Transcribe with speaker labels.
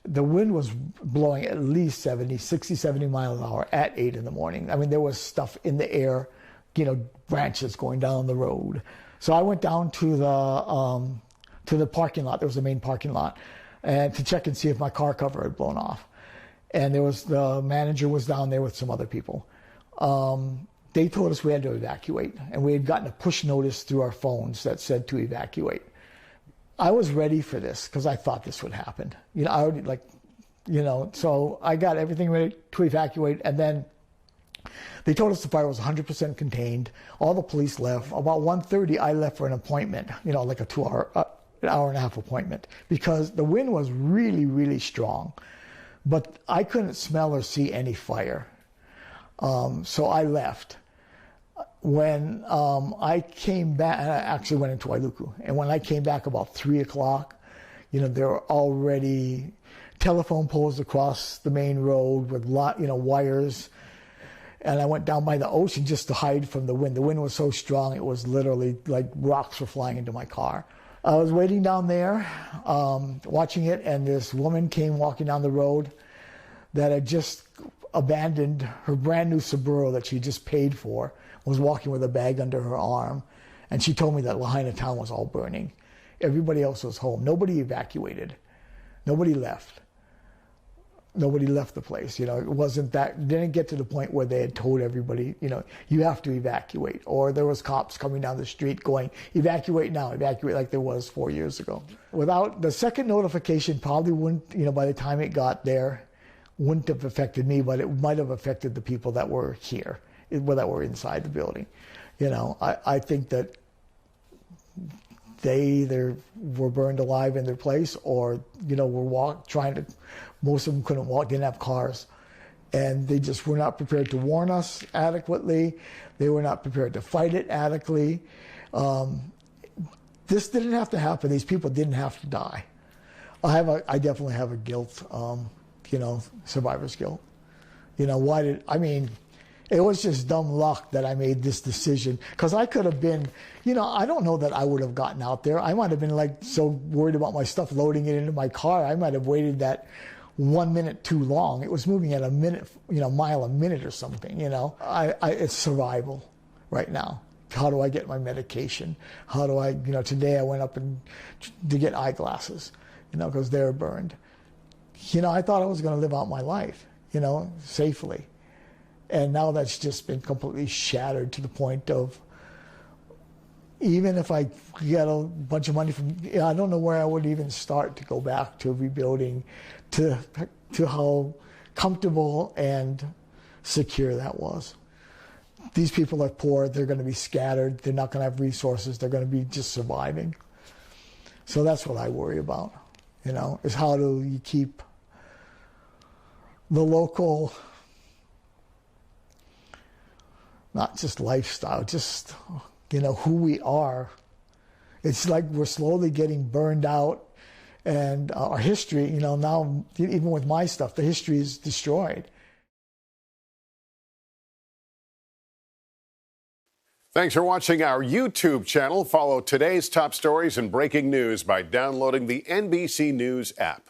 Speaker 1: The wind was blowing at least 60, 70 miles an hour at 8 in the morning. I mean, there was stuff in the air, branches going down the road. So I went down to the parking lot. There was a main parking lot, and to check and see if my car cover had blown off. And the manager was down there with some other people. They told us we had to evacuate, and we had gotten a push notice through our phones that said to evacuate. I was ready for this because I thought this would happen. So I got everything ready to evacuate, and then they told us the fire was 100% contained. All the police left. About 1:30, I left for an appointment, like a 2-hour, an hour and a half appointment, because the wind was really, really strong. But I couldn't smell or see any fire. So I left. When I came back, I actually went into Wailuku, and when I came back about 3 o'clock, there were already telephone poles across the main road with wires, and I went down by the ocean just to hide from the wind. The wind was so strong, it was literally like rocks were flying into my car. I was waiting down there, watching it, and this woman came walking down the road that had just abandoned her brand new Subaru that she just paid for, was walking with a bag under her arm, and she told me that Lahaina town was all burning. Everybody else was home. Nobody evacuated. Nobody left. Nobody left the place. It didn't get to the point where they had told everybody, you have to evacuate. Or there was cops coming down the street going, evacuate now, evacuate, like there was 4 years ago. Without the second notification, probably wouldn't, by the time it got there, wouldn't have affected me, but it might have affected the people that were here, that were inside the building. I think that they either were burned alive in their place, or were most of them couldn't walk, didn't have cars, and they just were not prepared to warn us adequately. They were not prepared to fight it adequately. This didn't have to happen. These people didn't have to die. I definitely have a guilt, survivor's guilt. It was just dumb luck that I made this decision, because I could have been, I don't know that I would have gotten out there. I might have been so worried about my stuff loading it into my car. I might have waited that 1 minute too long. It was moving at a minute, mile a minute or something. It's survival right now. How do I get my medication? How do I, today I went up to get eyeglasses, because they're burned. I thought I was going to live out my life, safely. And now that's just been completely shattered to the point of, even if I get a bunch of money from, I don't know where I would even start to go back to rebuilding, to how comfortable and secure that was. These people are poor, they're going to be scattered, they're not going to have resources, they're going to be just surviving. So that's what I worry about, is how do you keep the local, not just lifestyle, just, who we are. It's like we're slowly getting burned out, and our history, now, even with my stuff, the history is destroyed.
Speaker 2: Thanks for watching our YouTube channel. Follow today's top stories and breaking news by downloading the NBC News app.